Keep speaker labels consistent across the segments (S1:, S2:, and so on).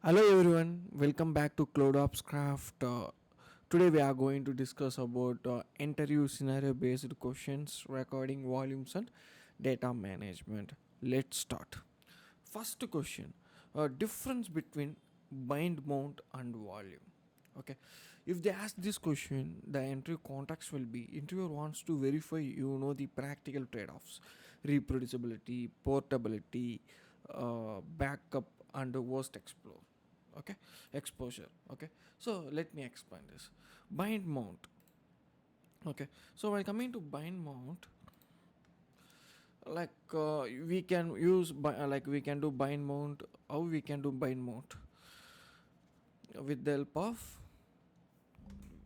S1: Hello everyone, welcome back to CloudOps Craft. Today we are going to discuss about interview scenario based questions, recording volumes and data management. Let's start. First question, difference between bind mount and volume. Okay, if they ask this question, the entry context will be interviewer wants to verify the practical trade-offs, reproducibility, portability, backup and worst explore. Okay, exposure. Okay, so let me explain this. Bind mount. Okay, so while coming to bind mount, we can use we can do bind mount. How we can do bind mount with the help of,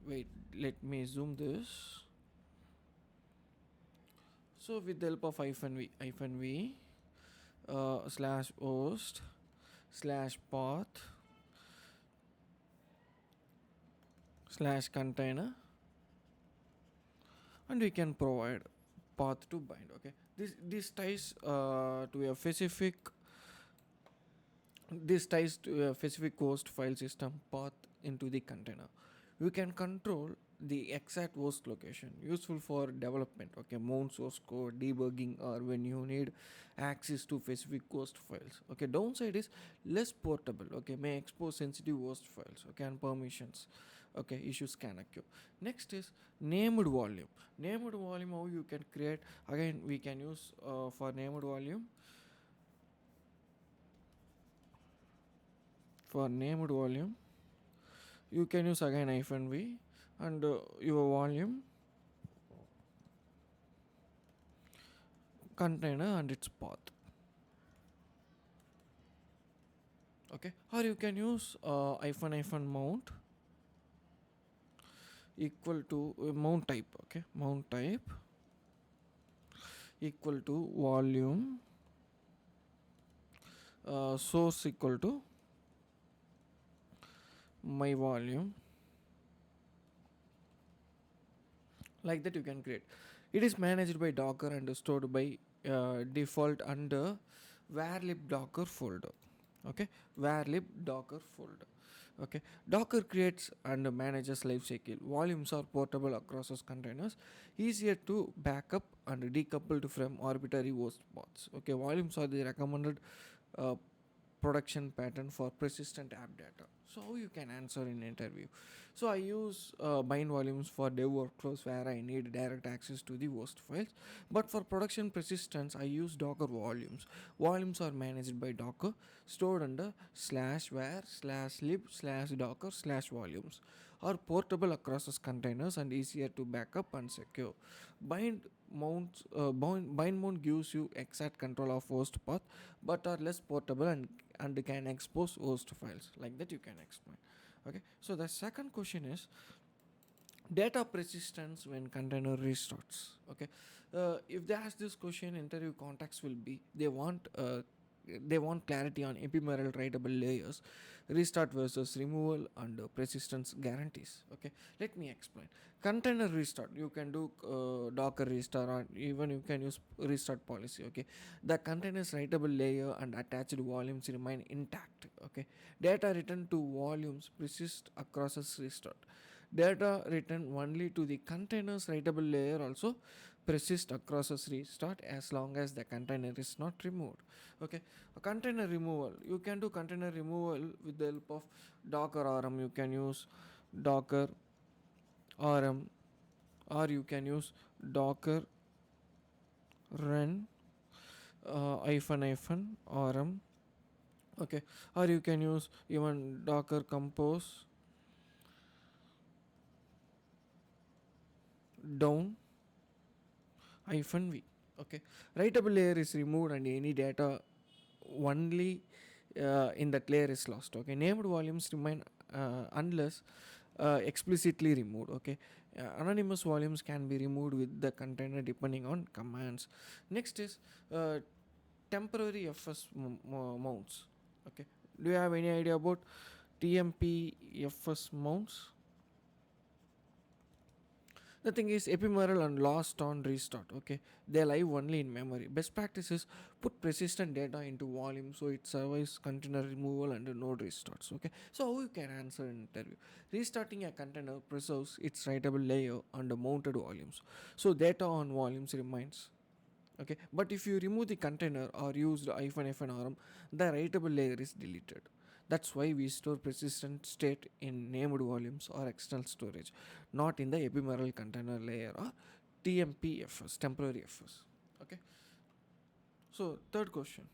S1: wait, let me zoom this. So with the help of hyphen v slash host slash path slash container, and we can provide path to bind. Okay, this ties to a specific this ties to a specific host file system path into the container. You can control the exact host location, useful for development. Okay, mount source code debugging or when you need access to specific host files. Okay, downside is less portable. Okay, may expose sensitive host files. Okay, and permissions. Okay, issues can occur. Next is named volume. Named volume, how you can create, again we can use for named volume. For named volume, you can use again hyphen v and your volume container and its path. Okay, or you can use hyphen mount equal to mount type. Okay, mount type equal to volume source equal to my volume. Like that you can create. It is managed by Docker and stored by default under varlib docker folder. Okay, varlib docker folder. Okay, Docker creates and manages lifecycle. Volumes are portable across its containers, easier to backup and decoupled from arbitrary host paths. Okay, volumes are the recommended uh, production pattern for persistent app data. So how you can answer in interview? So I use bind volumes for dev workflows where I need direct access to the host files, but for production persistence I use Docker volumes. Volumes are managed by Docker, stored under slash var slash lib slash docker slash volumes, are portable across its containers and easier to backup and secure. Bind mount gives you exact control of host path but are less portable and can expose host files. Like that you can explain. Okay, so the second question is data persistence when container restarts. Okay, if they ask this question, interview context will be they want clarity on ephemeral writable layers, restart versus removal, and persistence guarantees. Okay, let me explain. Container restart, you can do Docker restart, or even you can use restart policy. Okay, the container's writable layer and attached volumes remain intact. Okay, data written to volumes persist across a restart. Data written only to the container's writable layer also persist across a restart as long as the container is not removed. Okay, a container removal, you can do container removal with the help of Docker rm. You can use Docker rm, or you can use Docker run hyphen rm. Okay, or you can use even Docker compose down hyphen v. Okay, writable layer is removed and any data only in that layer is lost. Okay, named volumes remain unless explicitly removed. Okay, anonymous volumes can be removed with the container depending on commands. Next is temporary fs mounts. Okay, do you have any idea about tmp fs mounts? The thing is ephemeral and lost on restart. Okay, they live only in memory. Best practice is put persistent data into volume so it survives container removal and node restarts. Okay, so how you can answer an interview? Restarting a container preserves its writable layer and mounted volumes, so data on volumes remains. Okay, but if you remove the container or use the -n arm, the writable layer is deleted. That's why we store persistent state in named volumes or external storage, not in the ephemeral container layer or TMPFS, temporary FS. Okay, so third question: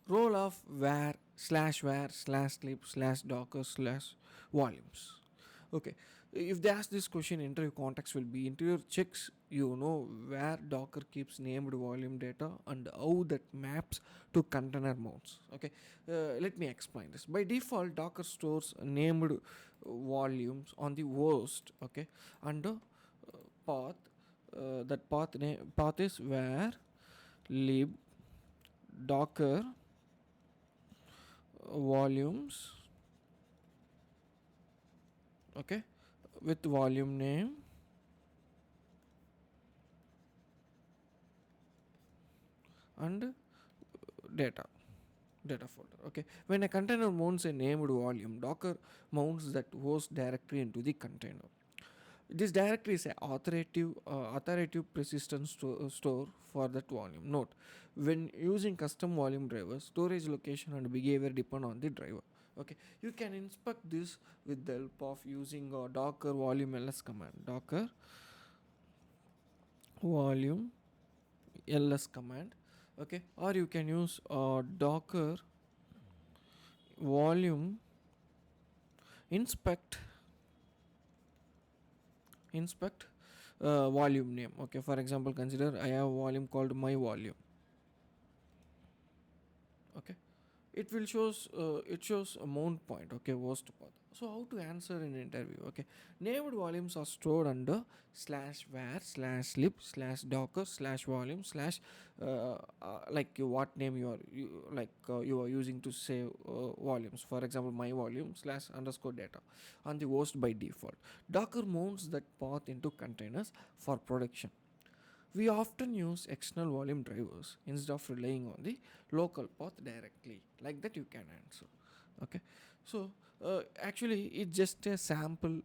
S1: role of var/var/lib/docker/ volumes. Okay, if they ask this question, interview context will be interviewer checks where Docker keeps named volume data and how that maps to container mounts. Okay, let me explain this. By default, Docker stores named volumes on the host. Okay, and path. That path is where lib Docker volumes. Okay, with volume name and data folder. Okay, when a container mounts a named volume, Docker mounts that host directory into the container. This directory is an authoritative persistent store for that volume. Note, when using custom volume drivers, storage location and behavior depend on the driver. Okay, you can inspect this with the help of using docker volume ls command. Docker volume ls command. Okay, or you can use docker volume inspect inspect volume name. Okay, for example, consider I have a volume called my volume. Okay, it shows a mount point. Okay, worst path. So how to answer in interview? Okay, named volumes are stored under /var/lib/docker/volume/ like what name you are using to save volumes. For example, my volume /_data on the host by default. Docker mounts that path into containers for production. We often use external volume drivers instead of relying on the local path directly. Like that, you can answer. Okay, so actually, it's just a sample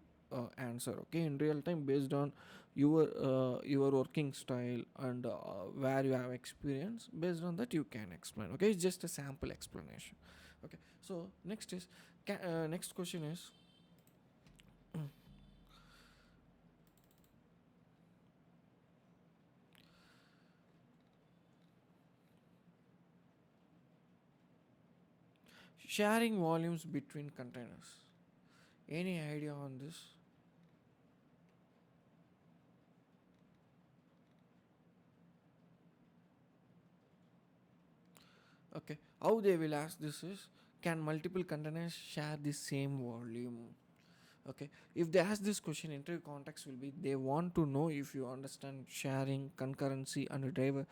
S1: answer. Okay, in real time, based on your working style and where you have experience, based on that, you can explain. Okay, it's just a sample explanation. Okay, so next question is. Sharing volumes between containers. Any idea on this? Okay, how they will ask this is, can multiple containers share the same volume? Okay, if they ask this question, interview context will be they want to know if you understand sharing, concurrency, and driver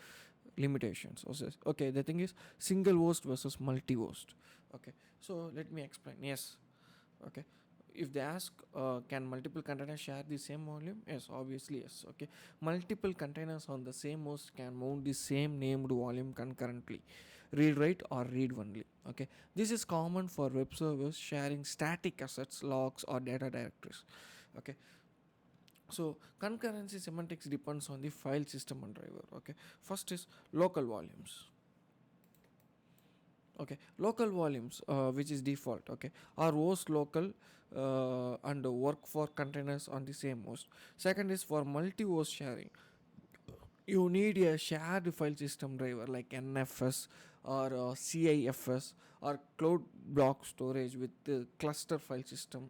S1: limitations. Okay, the thing is single host versus multi host. Okay, so let me explain. Yes, okay, if they ask can multiple containers share the same volume, yes, obviously yes. Okay, multiple containers on the same host can mount the same named volume concurrently, read write or read only. Okay, this is common for web servers sharing static assets, logs or data directories. Okay, so concurrency semantics depends on the file system and driver. Okay, first is local volumes. Okay, local volumes, which is default. Okay, are host local and work for containers on the same host. Second is for multi-host sharing, you need a shared file system driver like NFS or CIFS or cloud block storage with the cluster file system.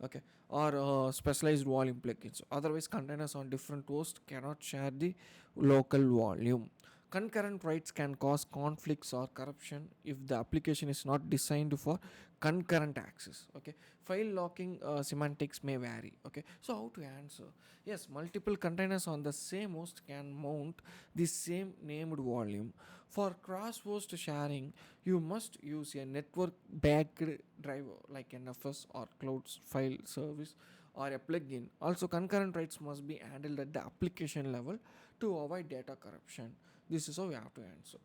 S1: Okay, or specialized volume plugins. Otherwise, containers on different hosts cannot share the local volume. Concurrent writes can cause conflicts or corruption if the application is not designed for concurrent access. Okay, file locking semantics may vary. Okay, so how to answer? Yes, multiple containers on the same host can mount the same named volume. For cross host sharing, you must use a network backed driver like NFS or cloud file service or a plugin. Also, concurrent writes must be handled at the application level to avoid data corruption. This is how we have to answer.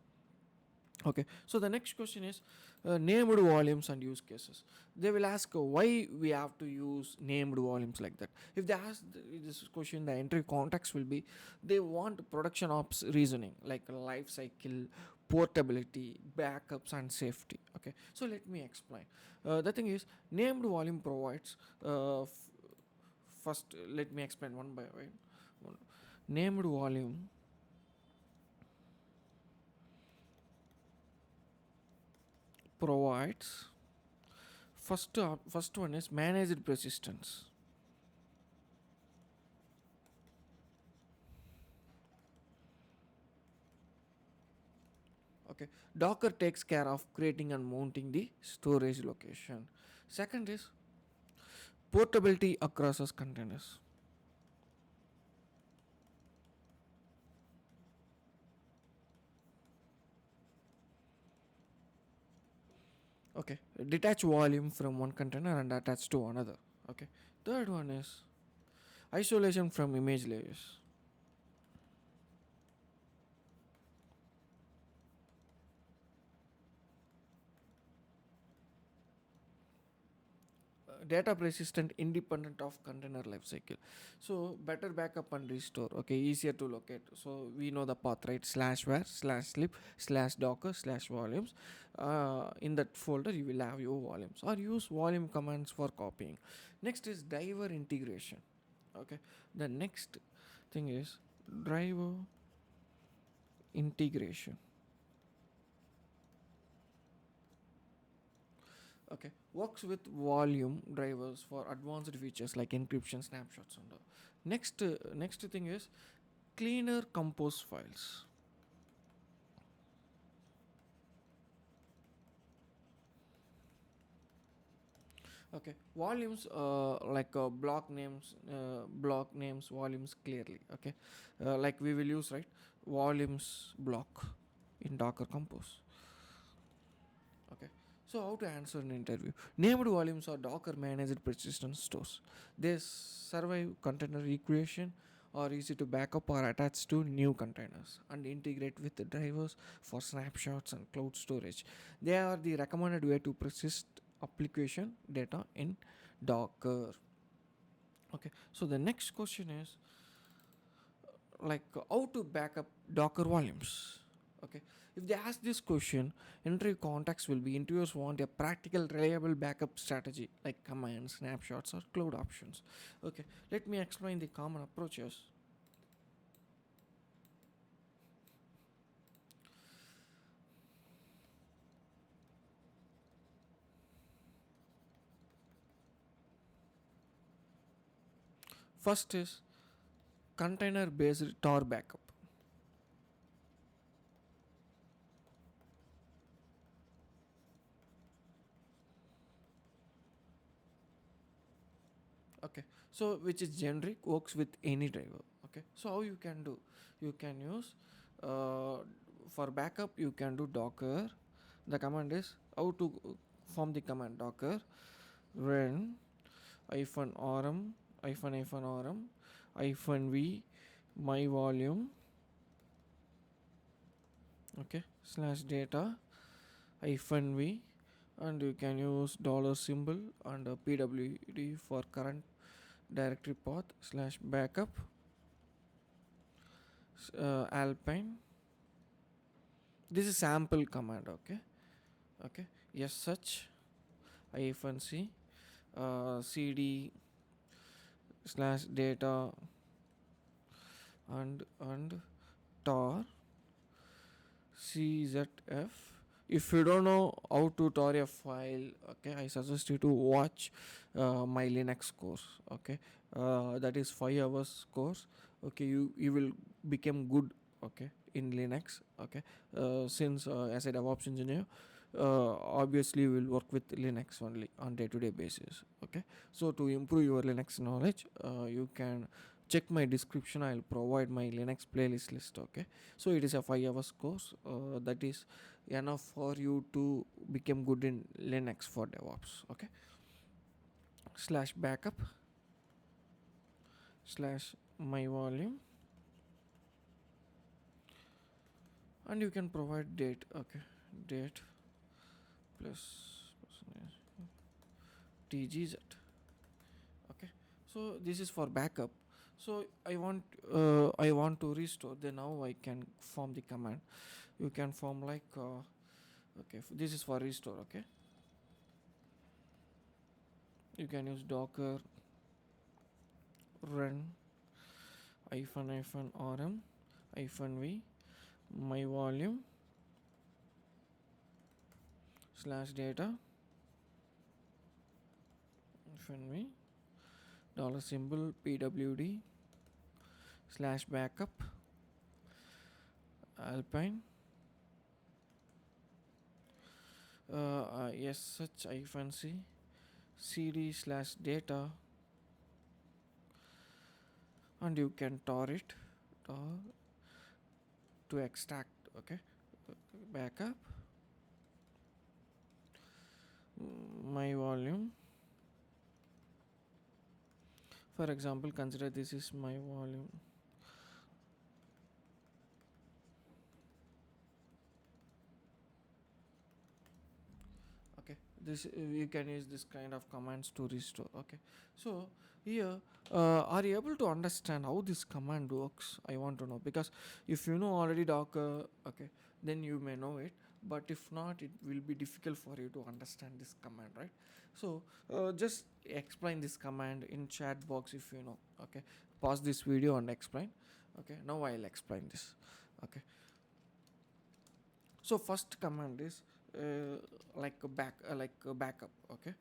S1: Okay, so the next question is named volumes and use cases. They will ask why we have to use named volumes like that. If they ask this question, the entry context will be they want production ops reasoning like life cycle, portability, backups, and safety. Okay, so let me explain. The thing is, named volume provides. First, let me explain one by one. Named volume provides first one is managed persistence. Okay, Docker takes care of creating and mounting the storage location. Second is portability across us containers. Okay, detach volume from one container and attach to another. Okay, third one is isolation from image layers. Data persistent independent of container lifecycle, so better backup and restore. Okay, easier to locate, so we know the path, right? Slash where slash slip slash docker slash volumes. In that folder you will have your volumes, or use volume commands for copying. Next is driver integration. Okay, the next thing is driver integration. Okay, works with volume drivers for advanced features like encryption, snapshots, and all. Next thing is cleaner compose files. Okay, volumes like block names volumes clearly. Okay, like we will use, right, volumes block in Docker Compose. Okay, so how to answer an interview? Named volumes are Docker managed persistence stores. They survive container recreation, are easy to backup or attach to new containers, and integrate with the drivers for snapshots and cloud storage. They are the recommended way to persist application data in Docker. Okay, so the next question is how to backup Docker volumes. Okay, if they ask this question, interview context will be interviewers want a practical, reliable backup strategy like commands, snapshots, or cloud options. Okay, let me explain the common approaches. First is container based Tor backup. Okay, so which is generic, works with any driver. Okay, so how you can do, you can use uh, for backup you can do Docker. The command is how to form the command: Docker run hyphen rm hyphen rm hyphen v my volume. Okay, slash data hyphen v, and you can use dollar symbol and pwd for current directory path slash backup alpine. This is sample command. Okay, okay, yes such hyphen c cd slash data and tar czf. If you don't know how to tar a file, okay, I suggest you to watch my Linux course. Okay, that is 5 hours course. Okay, you will become good. Okay, in Linux. Okay, since as a DevOps engineer, obviously we will work with Linux only on day-to-day basis. Okay, so to improve your Linux knowledge, you can check my description. I'll provide my Linux playlist list. Okay, so it is a 5 hours course that is enough for you to become good in Linux for DevOps. Okay, slash backup slash my volume, and you can provide date. Okay, date plus percentage tgz. Okay, so this is for backup. So I want to restore, then now I can form the command. You can form like okay, this is for restore. Okay, you can use docker run rm v my volume slash data v dollar symbol pwd slash backup alpine sh hyphen c cd slash data, and you can tar it tar to extract. Okay, backup my volume. For example, consider this is my volume. Okay, this you can use this kind of commands to restore. Okay, so here are you able to understand how this command works? I want to know, because if you know already docker, okay, then you may know it, but if not, it will be difficult for you to understand this command, right? So just explain this command in chat box if you know. Okay, pause this video and explain. Okay, now I'll explain this. Okay, so first command is like a backup. Okay,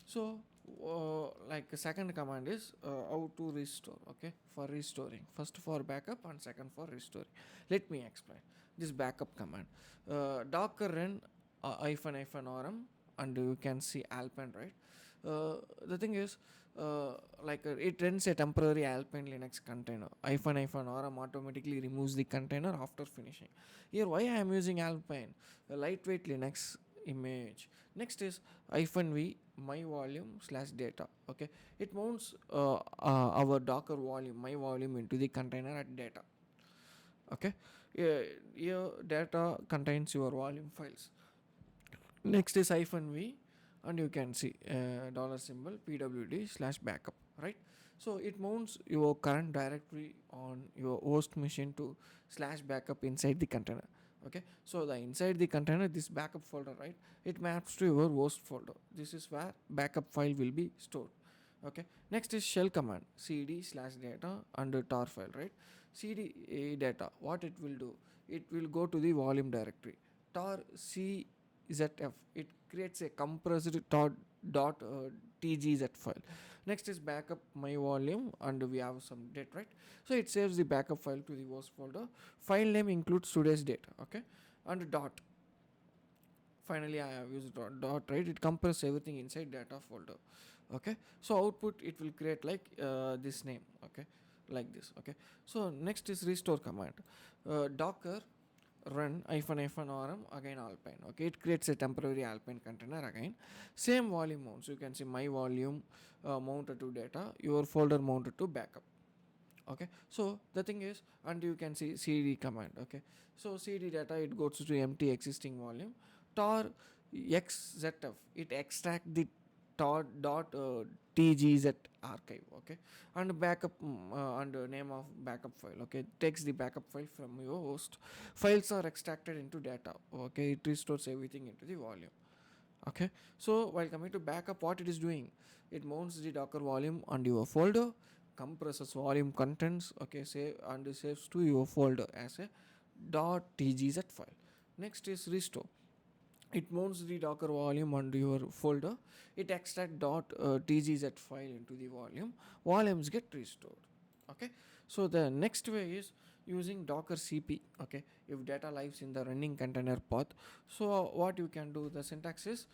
S1: so like a second command is how to restore. Okay, for restoring, first for backup and second for restoring. Let me explain this backup command. Docker run rm, and you can see alpine, right? The thing is, it runs a temporary alpine linux container. Rm automatically removes the container after finishing. Here why I am using alpine, a lightweight linux image. Next is -v my volume slash data. Okay, it mounts our docker volume, my volume, into the container at data. Okay, your data contains your volume files. Next is -v, and you can see dollar symbol pwd slash backup, right? So it mounts your current directory on your host machine to slash backup inside the container. Okay, so the inside the container, this backup folder, right, it maps to your host folder. This is where backup file will be stored. Okay, next is shell command cd slash data under tar file, right? cd data, what it will do, it will go to the volume directory. Tar czf, it creates a compressed tgz file. Next is backup my volume, and we have some date, right? So it saves the backup file to the host folder. File name includes today's data. Okay, and dot, finally I have used dot, right? It compresses everything inside data folder. Okay, so output it will create like this name. Okay, like this. Okay, so next is restore command. Docker run rm again alpine. Okay, it creates a temporary alpine container again. Same volume mounts, you can see my volume mounted to data, your folder mounted to backup. Okay, so the thing is, and you can see cd command. Okay, so cd data, it goes to empty existing volume. Tar xzf, it extract the tar dot tgz archive. Okay, and backup and name of backup file. Okay, takes the backup file from your host. Files are extracted into data. Okay, it restores everything into the volume. Okay, so while coming to backup, what it is doing, it mounts the docker volume on your folder, compresses volume contents. Okay, save and saves to your folder as a .tgz file. Next is restore. It mounts the docker volume onto your folder. It extract .tgz file into the volume. Volumes get restored. Okay, so the next way is using docker cp. Okay, if data lives in the running container path, so what you can do, the syntax is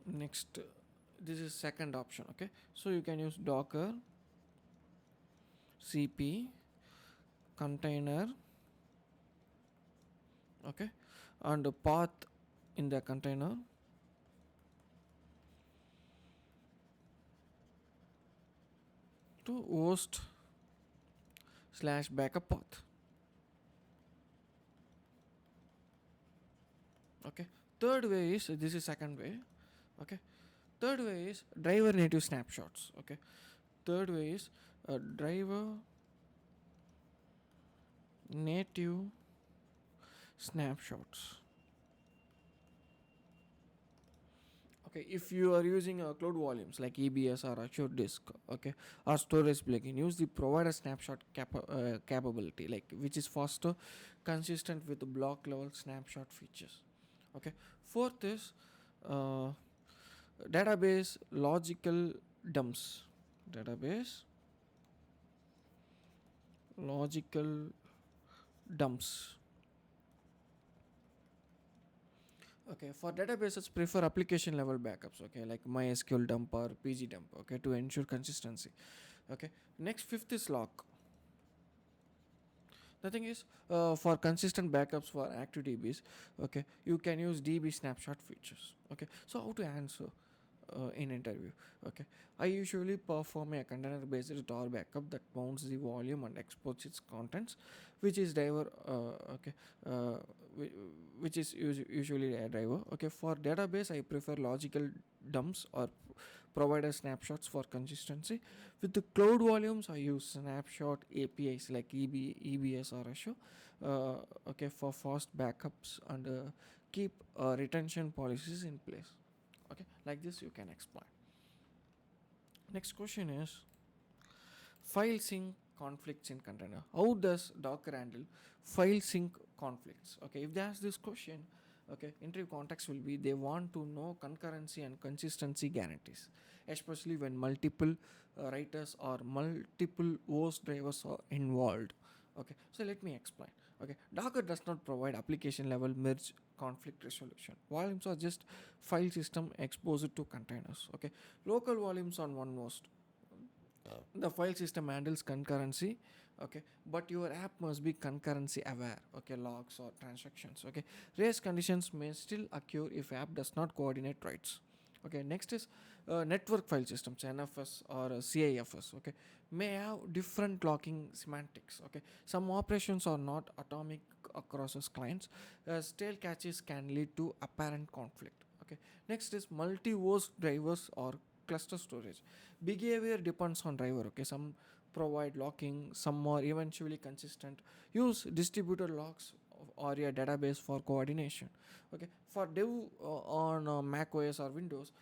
S1: next, this is second option. Okay, so you can use docker cp container. Okay, and the path, in the container to host slash backup path. Okay. Third way is, this is second way. Okay. Third way is driver native snapshots. Okay. Third way is driver native snapshots. Okay, if you are using cloud volumes like EBS or Azure Disk, okay, or storage plugin, use the provider snapshot capability, like which is faster, consistent with the block level snapshot features. Okay, fourth is uh, database logical dumps. Database logical dumps. Okay, for databases, prefer application level backups. Okay, like MySQL dump or PG dump. Okay, to ensure consistency. Okay, next fifth is lock. The thing is, for consistent backups for active DBs, okay, you can use DB snapshot features. Okay, so how to answer in interview? Okay, I usually perform a container-based tar backup that mounts the volume and exports its contents, which is driver. Uh, which is usually a driver. Okay, for database, I prefer logical dumps or provider snapshots for consistency. With the cloud volumes, I use snapshot APIs like EBS or Azure. Okay, for fast backups and keep retention policies in place. Okay, like this you can explain. Next question is file sync conflicts in container. How does Docker handle file sync conflicts? Okay, if they ask this question, okay, interview context will be they want to know concurrency and consistency guarantees, especially when multiple writers or multiple host drivers are involved. Okay, so let me explain. Okay, Docker does not provide application level merge conflict resolution. Volumes are just file system exposed to containers. Okay, local volumes on one host, the file system handles concurrency. Okay, but your app must be concurrency aware. Okay, logs or transactions. Okay, race conditions may still occur if app does not coordinate writes. Okay, next is network file systems, NFS or CIFS. Okay, may have different locking semantics. Okay, some operations are not atomic across its clients. Stale caches can lead to apparent conflict. Okay, next is multi-host drivers or cluster storage. Behavior depends on driver. Okay, some provide locking, some are eventually consistent. Use distributed locks or a database for coordination. Okay, for dev on Mac OS or Windows,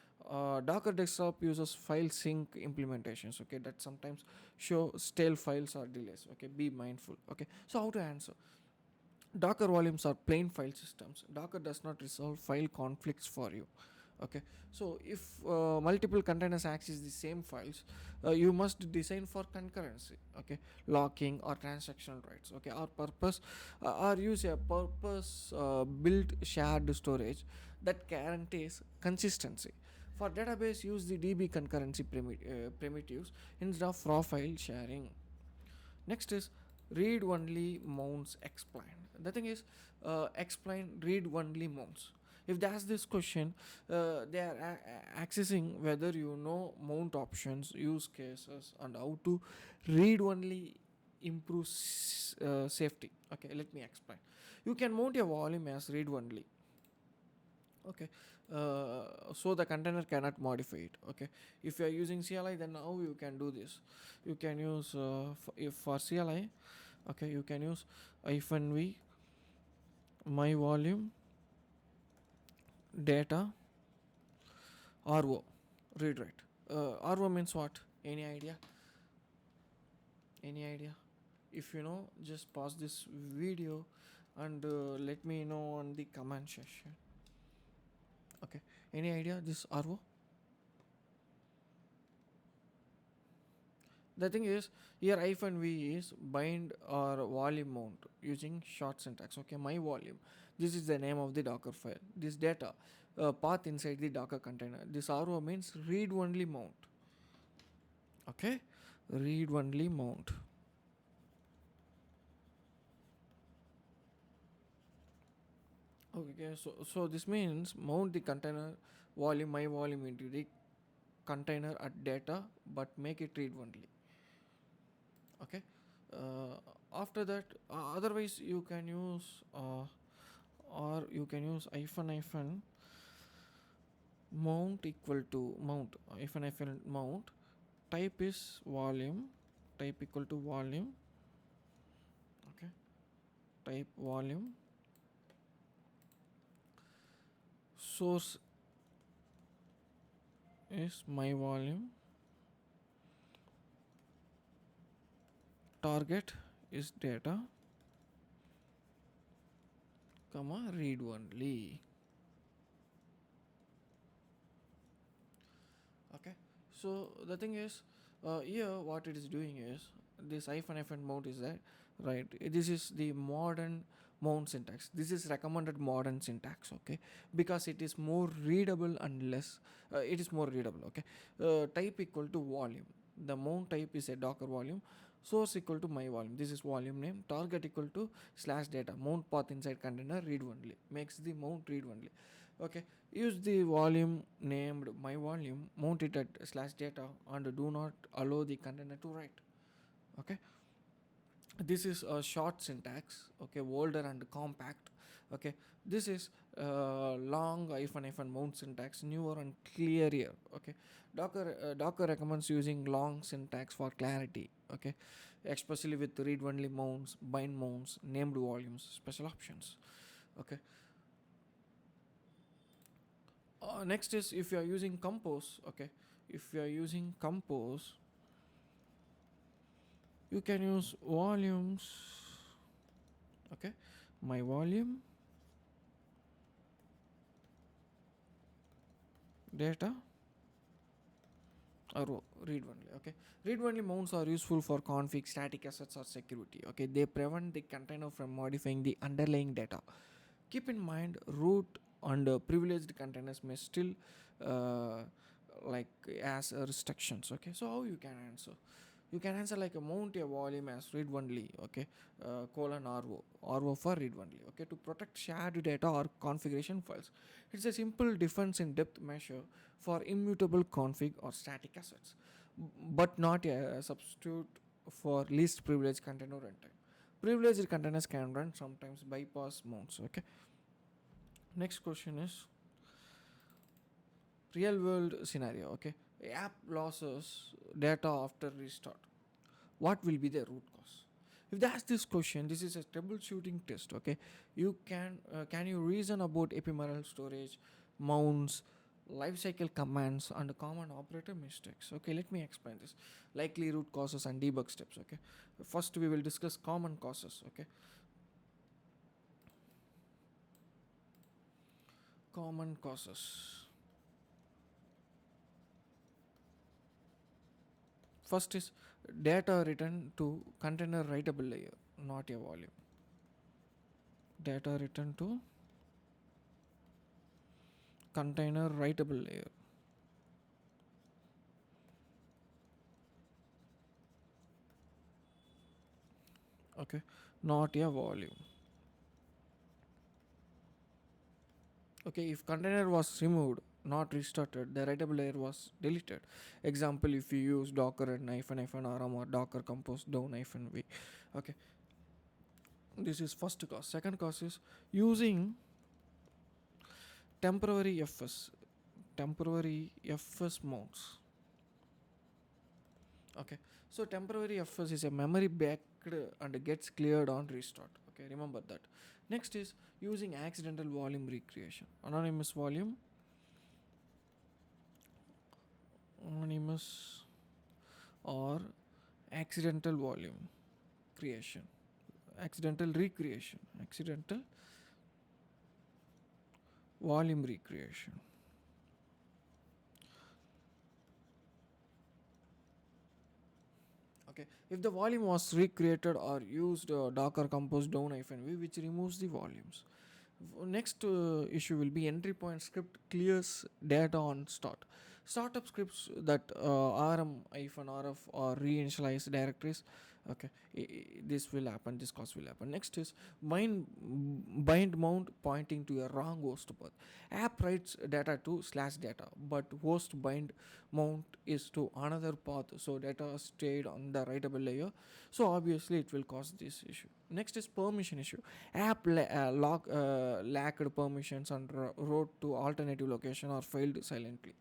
S1: Docker Desktop uses file sync implementations. Okay, that sometimes show stale files or delays. Okay, be mindful. Okay, so how to answer? Docker volumes are plain file systems. Docker does not resolve file conflicts for you. Okay, so if multiple containers access the same files, you must design for concurrency. Okay, locking or transactional rights. Okay, or use a purpose built shared storage that guarantees consistency. For database, use the DB concurrency primitives instead of raw file sharing. Next is read only mounts explain. The thing is, explain read only mounts. If they ask this question, they are accessing whether you know mount options, use cases, and how to read only improve safety. Okay, let me explain. You can mount a volume as read only. Okay, so the container cannot modify it. Okay, if you are using CLI, then now you can do this. You can use if for CLI, okay, you can use -v my volume data RO read write. RO means what? Any idea? Any idea? If you know, just pause this video and let me know on the comment section. Okay, any idea this RO? The thing is, here -v is bind or volume mount using short syntax. Okay, my volume. This is the name of the Docker file. This data path inside the Docker container. This RO means read only mount. Okay, read only mount. Okay, so this means mount the container volume my volume into the container at data, but make it read only. Okay, after that, otherwise you can use or you can use hyphen mount equal to mount hyphen mount, type is volume, type equal to volume. Okay, type volume, source is my volume, target is data, comma read only. Okay, so the thing is, here what it is doing is this hyphen mount is that, right? This is the modern mount syntax. This is recommended modern syntax. Okay, because it is more readable and less, it is more readable. Okay, type equal to volume, the mount type is a docker volume, source equal to my volume, this is volume name, target equal to slash data, mount path inside container read only, makes the mount read only. Okay, use the volume named my volume, mount it at slash data, and do not allow the container to write. Okay, this is a short syntax. Okay, older and compact. Okay, this is long hyphen mount syntax, newer and clearer. Okay, Docker recommends using long syntax for clarity. Okay, especially with read only mounts, bind mounts, named volumes, special options. Okay, next is if you are using compose. Okay, if you are using compose, you can use volumes. Okay, my volume data or read only. Okay, read only mounts are useful for config, static assets, or security. Okay, they prevent the container from modifying the underlying data. Keep in mind, root and privileged containers may still uh, like as restrictions. Okay, so how you can answer? You can answer like a mount a volume as read only. Okay, colon ro for read only. Okay, to protect shared data or configuration files. It's a simple difference in depth measure for immutable config or static assets, but not a substitute for least privileged container runtime. Privileged containers can run sometimes bypass mounts. Okay, next question is real world scenario. Okay, app losses data after restart, what will be the root cause? If they ask this question, this is a troubleshooting test. Okay, you can you reason about ephemeral storage, mounts, lifecycle commands, and common operator mistakes? Okay, let me explain this. Likely root causes and debug steps. Okay, first we will discuss common causes. Okay, common causes. First is data written to container writable layer, not a volume. Data written to container writable layer. Okay, not a volume. Okay, if container was removed, not restarted, the writable layer was deleted. Example, if you use docker and hyphen rm or docker compose down hyphen v. Okay, this is first cause. Second cause is using temporary fs mounts. Okay, so temporary fs is a memory backed and gets cleared on restart. Okay, remember that. Next is using accidental volume recreation. Anonymous or accidental volume creation, accidental recreation, accidental volume recreation. Okay, if the volume was recreated or used docker compose down hyphen v, which removes the volumes. Next issue will be entry point script clears data on start. Startup scripts that rm-rf or reinitialize directories Okay, this will happen, this cause will happen. Next is bind mount pointing to a wrong host path. App writes data to slash data, but host bind mount is to another path, so data stayed on the writable layer, so obviously it will cause this issue. Next is permission issue. App lacked permissions and wrote to alternative location or failed silently.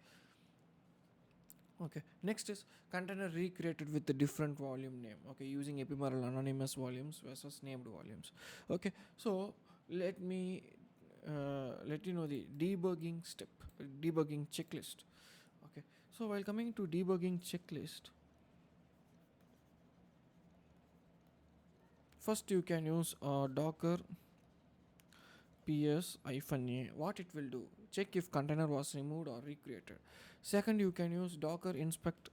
S1: Okay, next is container recreated with a different volume name. Okay, using ephemeral anonymous volumes versus named volumes. Okay, so let me let you know the debugging step, debugging checklist. Okay, so while coming to debugging checklist, first you can use Docker ps-a. What it will do? Check if container was removed or recreated. Second, you can use Docker inspect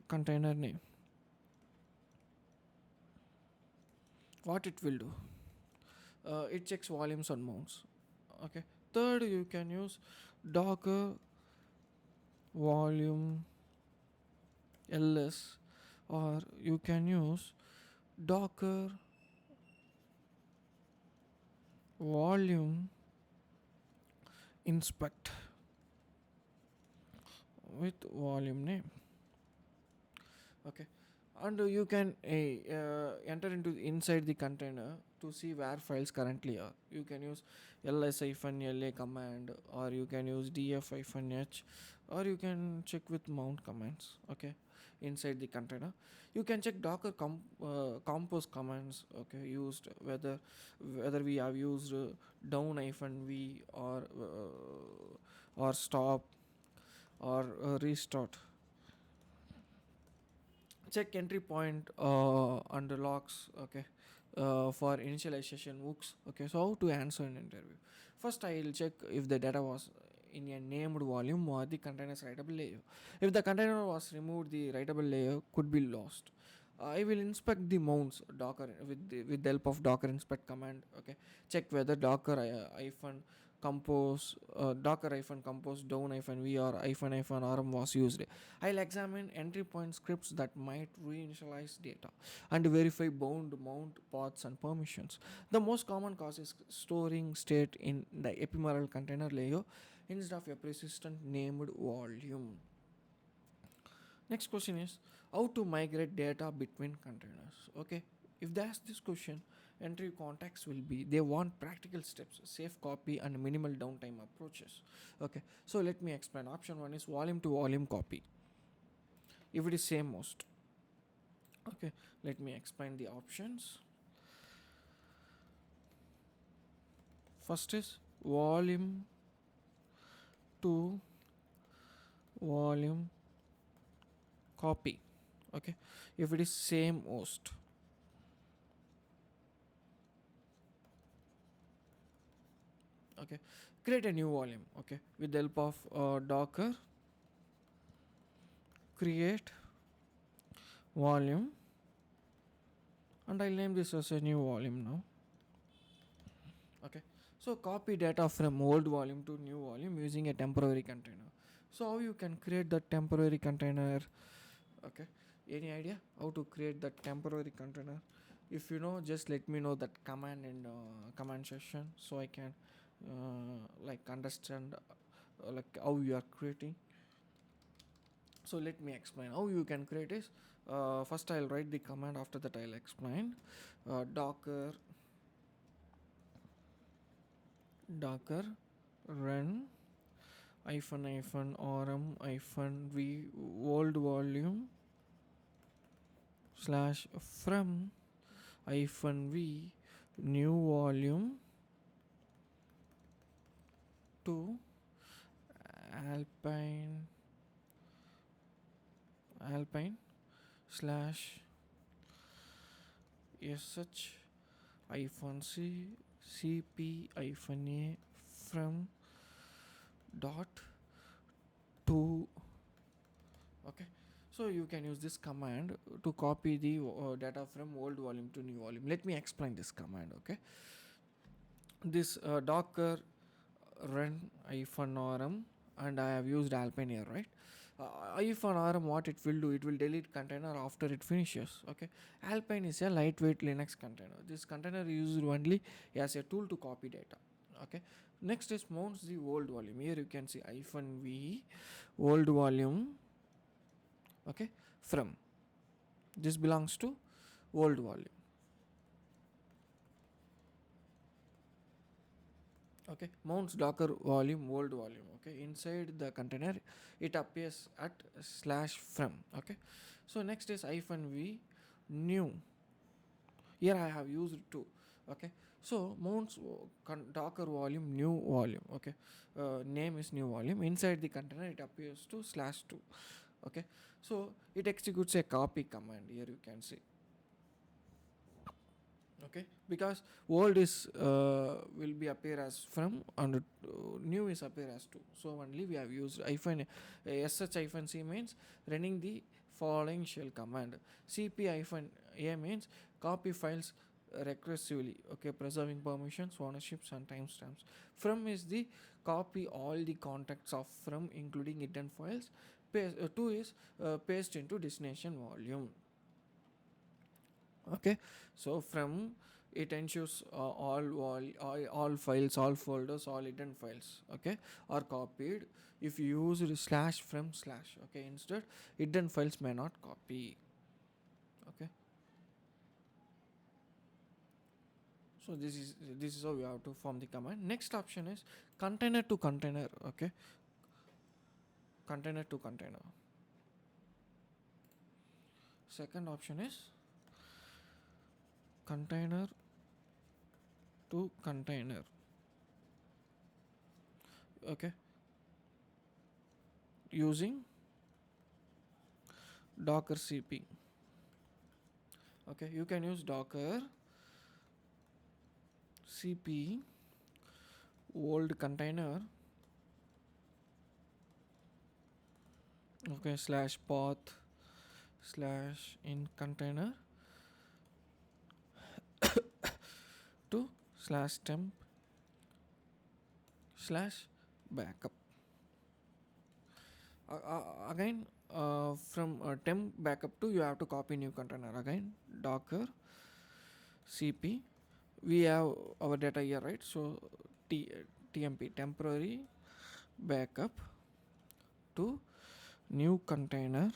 S1: container name. What it will do? It checks volumes and mounts. Okay. Third, you can use Docker volume ls, or you can use Docker volume inspect with volume name. Okay, and you can enter into inside the container to see where files currently are. You can use ls-la command, or you can use df-h, or you can check with mount commands. Okay, inside the container you can check docker compose commands. Okay, used whether we have used down-v or stop or restart. Check entry point and logs. Okay, for initialization hooks. Okay, so how to answer an interview? First, I will check if the data was in a named volume or the container's writable layer. If the container was removed, the writable layer could be lost. I will inspect the mounts docker with the help of docker inspect command. Okay, check whether docker hyphen compose docker hyphen compose down hyphen v or hyphen hyphen rm was used. I'll examine entry point scripts that might reinitialize data and verify bound mount paths and permissions. The most common cause is storing state in the ephemeral container layer instead of a persistent named volume. Next question is how to migrate data between containers. Okay, if they ask this question, entry context will be they want practical steps, safe copy, and minimal downtime approaches. Okay, so let me explain. Option 1 is volume to volume copy if it is same host. Okay, let me explain the options. First is volume to volume copy. Okay, if it is same host. Okay, create a new volume. Okay, with the help of docker create volume, and I'll name this as a new volume now. Okay, so copy data from old volume to new volume using a temporary container. So how you can create the temporary container? Okay, any idea how to create that temporary container? If you know, just let me know that command in command section, so I can like understand like how you are creating. So let me explain how you can create is first I'll write the command, after that I'll explain. Docker run hyphen hyphen rm hyphen v old volume slash from hyphen v new volume to alpine slash sh hyphen c cp hyphen a from dot to. Okay, so you can use this command to copy the data from old volume to new volume. Let me explain this command. Okay, this docker run hyphen rm, and I have used alpine here, right? If an rm, what it will do, it will delete container after it finishes. Okay, Alpine is a lightweight Linux container. This container is used only as a tool to copy data. Okay, next is mounts the old volume. Here you can see -v old volume. Okay, from this belongs to old volume. Okay, mounts docker volume old volume. Okay, inside the container it appears at /from. Okay, so next is -v new. Here I have used two. Okay, so mounts docker volume new volume. Okay, name is new volume. Inside the container it appears to /2. Okay, so it executes a copy command. Here you can see. Okay, because old is will be appear as from, and new is appear as to, so only we have used hyphen sh-c means running the following shell command. cp-a means copy files recursively. Okay, preserving permissions, ownerships and timestamps. From is the copy all the contacts of from including hidden files. Two is paste into destination volume. Okay, so from it ensures all files, all folders, all hidden files, okay, are copied if you use /from/. Okay, instead hidden files may not copy. Okay, so this is how you have to form the command. Next option is container to container. Okay, container to container. Second option is container to container. Okay, using docker cp. Okay, you can use docker cp old container. Okay, /path /in container to /temp /backup. Again, from temp backup to, you have to copy new container. Again, docker cp. We have our data here, right? So tmp temporary backup to new container,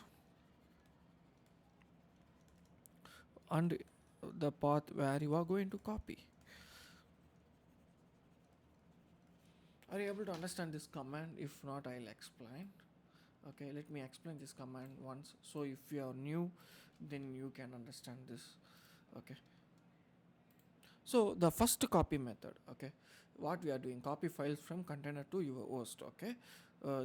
S1: and the path where you are going to copy. Are you able to understand this command? If not, I'll explain. Okay, let me explain this command once, so if you are new, then you can understand this. Okay, so the first copy method. Okay, what we are doing, copy files from container to your host. Okay,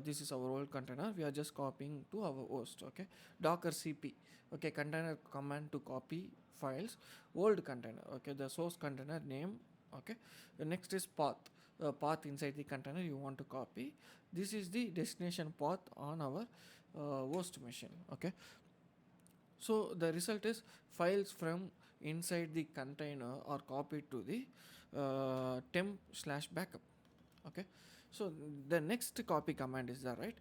S1: this is our old container, we are just copying to our host. Okay, docker cp. Okay, container command to copy files, old container. Okay, the source container name. Okay, the next is path. Path inside the container you want to copy. This is the destination path on our host machine. Okay, so the result is files from inside the container are copied to the temp/backup. Okay, so the next copy command is there, right?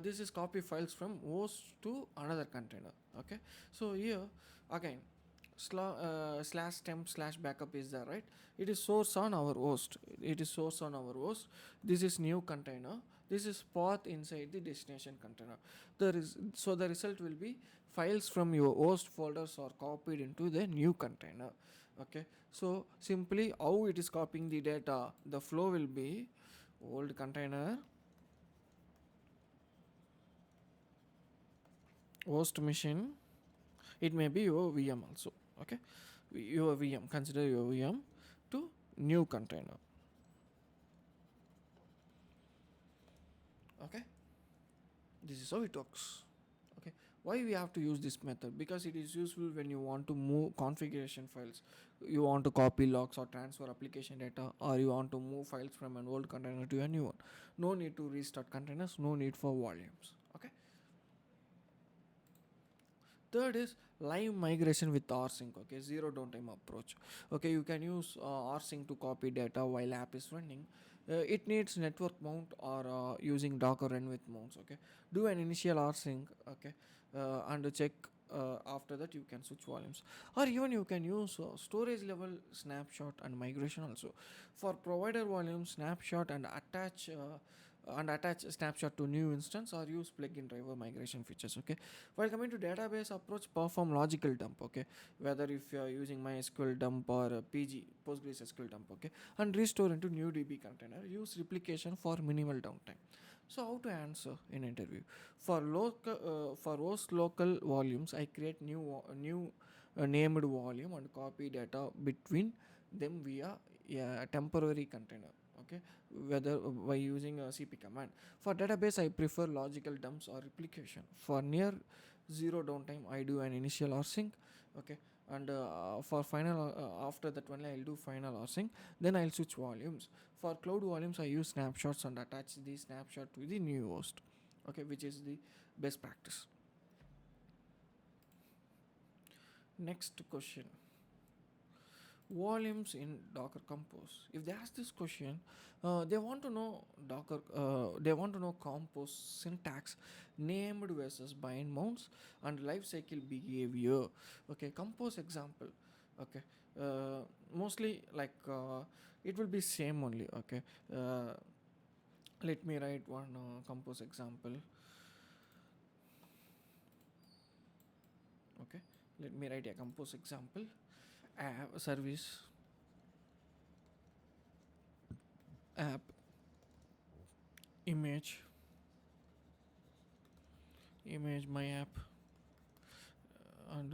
S1: This is copy files from host to another container. Okay, so here again /temp/backup is there, right? It is source on our host. It is source on our host. This is new container. This is path inside the destination container. So the result will be files from your host folders are copied into the new container. Okay, so simply how it is copying the data, the flow will be old container, host machine. It may be your VM also. Okay, your VM, consider your VM to new container. Okay, this is how it works. Okay, why we have to use this method? Because it is useful when you want to move configuration files, you want to copy logs or transfer application data, or you want to move files from an old container to a new one. No need to restart containers, no need for volumes. Okay, Third is live migration with rsync, okay, zero downtime approach. Okay, you can use rsync to copy data while app is running. It needs network mount or using docker run with mounts. Okay, do an initial rsync, okay, and check. After that you can switch volumes, or even you can use storage level snapshot and migration also. For provider volume snapshot and attach snapshot to new instance, or use plugin driver migration features. Okay, while coming to database approach, perform logical dump. Okay, whether if you are using MySQL dump or PG Postgres SQL dump. Okay, and restore into new DB container. Use replication for minimal downtime. So how to answer in interview? For host local volumes, I create new named volume and copy data between them via a temporary container. Okay, whether by using a CP command. For database, I prefer logical dumps or replication. For near zero downtime, I do an initial rsync. Okay, and for final after that only I'll do final rsync. Then I'll switch volumes. For cloud volumes, I use snapshots and attach the snapshot to the new host. Okay, which is the best practice. Next question: volumes in Docker Compose. If they ask this question, they want to know Docker. They want to know Compose syntax, named versus bind mounts, and lifecycle behavior. Okay, Compose example. Okay, mostly like it will be same only. Okay, let me write one Compose example. Okay, let me write a Compose example. Service app image my app, and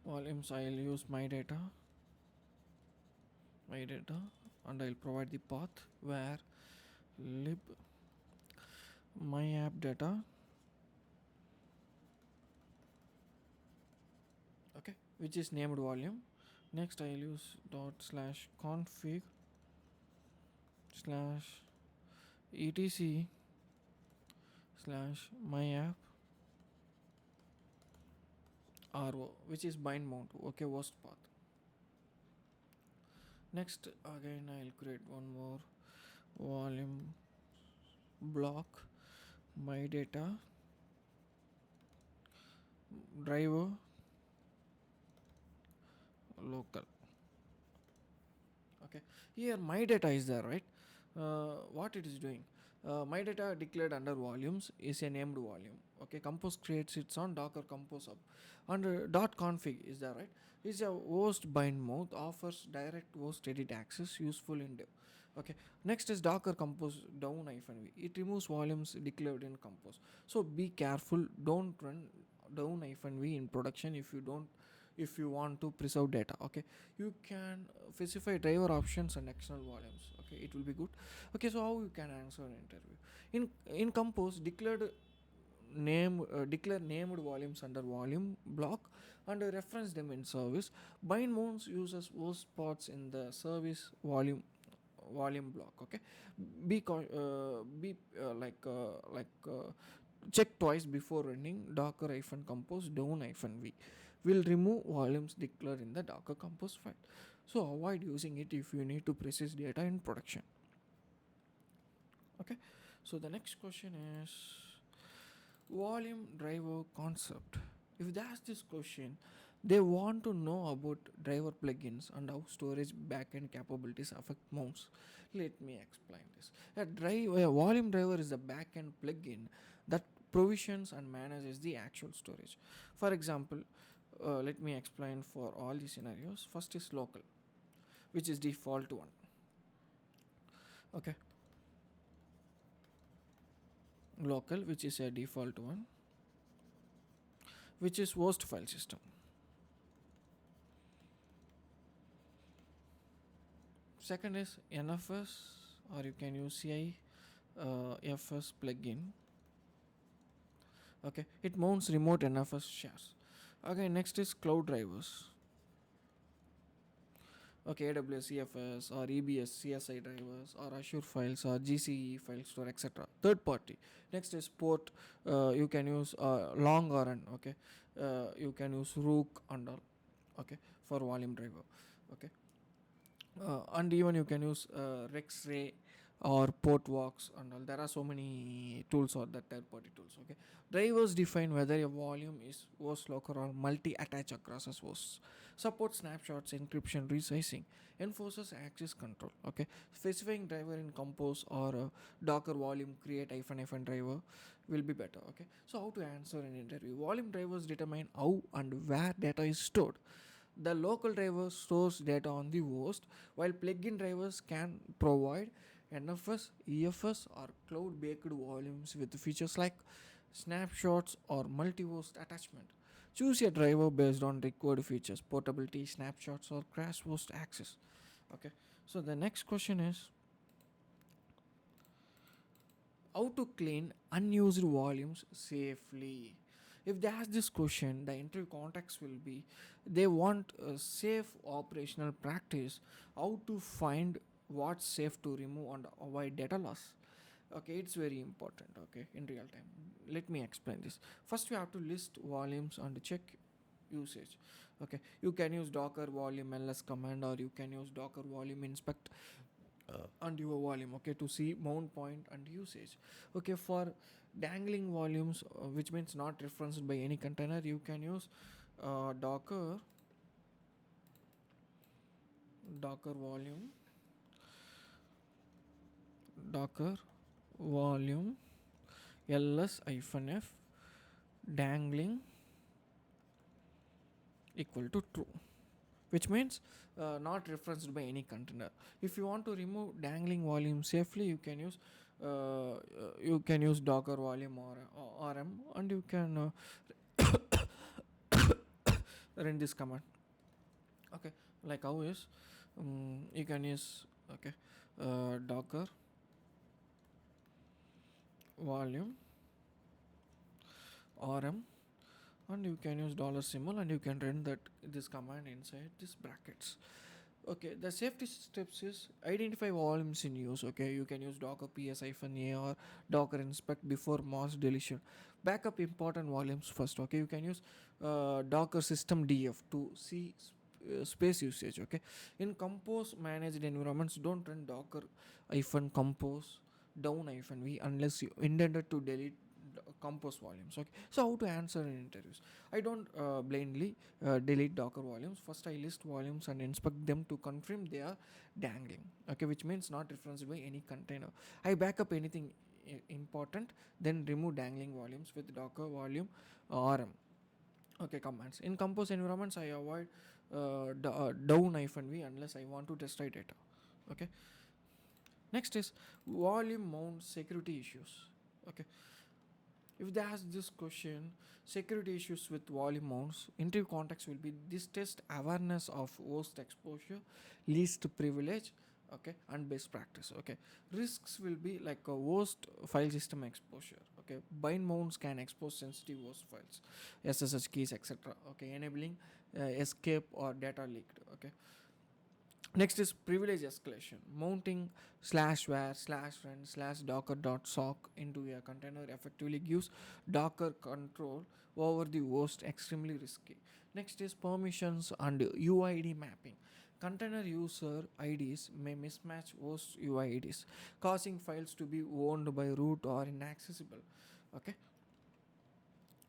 S1: volumes I'll use my data, and I'll provide the path where lib my app data. Okay, which is named volume. Next I'll use dot slash config slash etc slash my app ro, which is bind mount. Okay, worst path. Next again I'll create one more volume block, my data driver local. Okay, here my data is there, right? What it is doing, my data declared under volumes is a named volume. Okay, compose creates its own docker compose up, and dot config is there, right? Is a host bind mount, offers direct host edit access, useful in dev. Okay, next is docker compose down hyphen v, it removes volumes declared in compose. So be careful, don't run down hyphen v in production if you want to preserve data. Okay, you can specify driver options and external volumes. Okay, it will be good. Okay, so how you can answer an interview? In compose, declare named volumes under volume block, and reference them in service. Bind mounts uses host spots in the service volume block. Okay, be check twice before running docker hyphen compose down hyphen v will remove volumes declared in the docker compose file. So avoid using it if you need to process data in production. Okay, so the next question is volume driver concept. If they ask this question, they want to know about driver plugins and how storage backend capabilities affect mounts. Let me explain this. A volume driver is a backend plugin that provisions and manages the actual storage. For example, let me explain for all the scenarios. First is local, which is default one. Okay, local, which is a default one, which is host file system. Second is NFS, or you can use CI FS plugin. Okay, it mounts remote NFS shares. Okay, next is cloud drivers. Okay, AWS CFS or EBS CSI drivers or Azure files or GCE file store, etc. Third party. Next is port. You can use long run. Okay, you can use Rook and all. Okay, for volume driver. Okay, and even you can use Rexray or Portworx and all. There are so many tools or the third party tools. Okay, drivers define whether a volume is host local or multi attach across as hosts. Support snapshots, encryption, resizing, enforces access control. Okay, specifying driver in Compose or Docker volume create hyphen driver will be better. Okay, so how to answer an interview? Volume drivers determine how and where data is stored. The local driver stores data on the host, while plugin drivers can provide NFS, EFS, or cloud baked volumes with features like snapshots or multi host attachment. Choose a driver based on required features, portability, snapshots, or crash host access. Okay, so the next question is how to clean unused volumes safely. If they ask this question, the interview context will be they want a safe operational practice, how to find what's safe to remove and avoid data loss. Okay, it's very important. Okay, in real time, let me explain this. First, we have to list volumes and check usage. Okay, you can use docker volume ls command, or you can use docker volume inspect and your volume, okay, to see mount point and usage. Okay, for dangling volumes, which means not referenced by any container, you can use docker volume docker volume ls f dangling equal to true, which means not referenced by any container. If you want to remove dangling volume safely, you can use docker volume or rm, and you can run this command. Okay, like how is you can use, okay, docker volume rm, and you can use dollar symbol, and you can run that this command inside this brackets. Okay, the safety steps is identify volumes in use. Okay, you can use docker ps-a or docker inspect before mass deletion. Backup important volumes first. Okay, you can use docker system df to see space usage. Okay, in compose managed environments, don't run docker compose down v unless you intended to delete compose volumes. Okay, so how to answer in interviews? I don't blindly delete docker volumes. First, I list volumes and inspect them to confirm they are dangling. Okay, which means not referenced by any container. I back up anything important, then remove dangling volumes with docker volume rm. Okay, commands. In compose environments, I avoid down v unless I want to destroy data. Okay, next is volume mount security issues. Okay, if they ask this question, security issues with volume mounts, interview context will be this test awareness of host exposure, least privilege, okay, and best practice. Okay, risks will be like a host file system exposure. Okay, bind mounts can expose sensitive host files, SSH keys, etc. Okay, enabling escape or data leaked. Okay, next is privilege escalation. Mounting /var /run /docker sock into a container effectively gives Docker control over the host, extremely risky. Next is permissions and UID mapping. Container user IDs may mismatch host UIDs, causing files to be owned by root or inaccessible. Okay.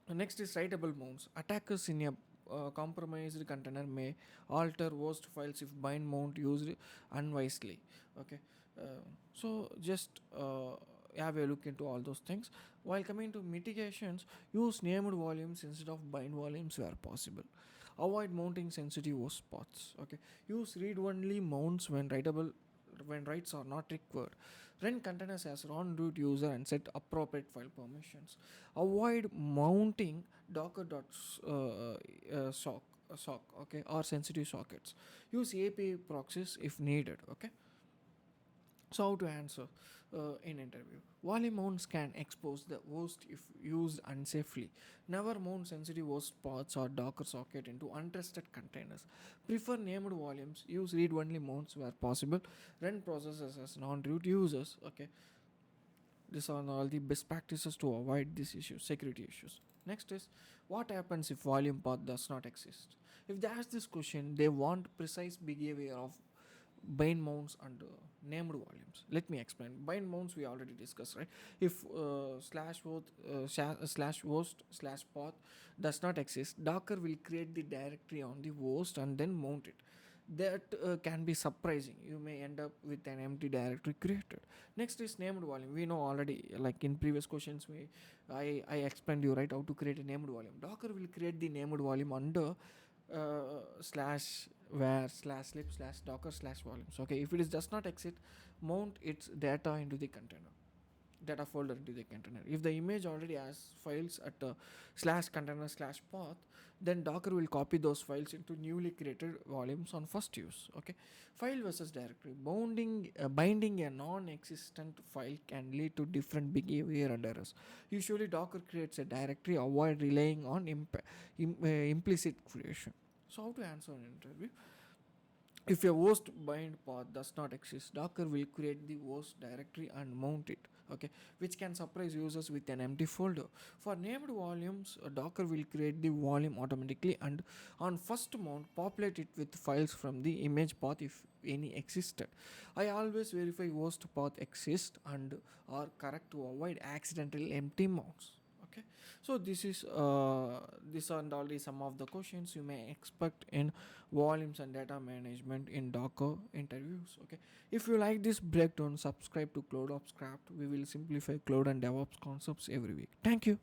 S1: Next is writable mounts. Attackers in a compromised container may alter host files if bind mount used unwisely. Okay, so just have a look into all those things. While coming to mitigations, use named volumes instead of bind volumes where possible. Avoid mounting sensitive host spots. Okay, use read only mounts when writes are not required. Run containers as run root user and set appropriate file permissions. Avoid mounting docker.sock, okay, or sensitive sockets. Use API proxies if needed. Okay. So how to answer in interview? Volume mounts can expose the host if used unsafely. Never mount sensitive host paths or Docker socket into untrusted containers. Prefer named volumes. Use read-only mounts where possible. Run processes as non-root users. Okay, these are all the best practices to avoid these issues, security issues. Next is, what happens if volume path does not exist? If they ask this question, they want precise behavior of bind mounts and named volumes. Let me explain. Bind mounts we already discussed, right? If slash host slash path does not exist, Docker will create the directory on the host and then mount it. That can be surprising. You may end up with an empty directory created. Next is named volume. We know already, like in previous questions, I explained you right how to create a named volume. Docker will create the named volume under slash where slash lib slash docker slash volumes. Okay, if it is does not exit, mount its data into the container, data folder into the container. If the image already has files at slash container slash path, then Docker will copy those files into newly created volumes on first use. Okay, file versus directory. Binding a non-existent file can lead to different behavior and errors. Usually, Docker creates a directory, avoid relying on implicit creation. So, how to answer an interview? If a host bind path does not exist, Docker will create the host directory and mount it. Okay, which can surprise users with an empty folder. For named volumes, Docker will create the volume automatically and on first mount populate it with files from the image path if any existed. I always verify host path exists and are correct to avoid accidental empty mounts. Okay, so this and all is some of the questions you may expect in volumes and data management in Docker interviews. Okay, if you like this breakdown, subscribe to Cloud Ops Craft. We will simplify cloud and DevOps concepts every week. Thank you.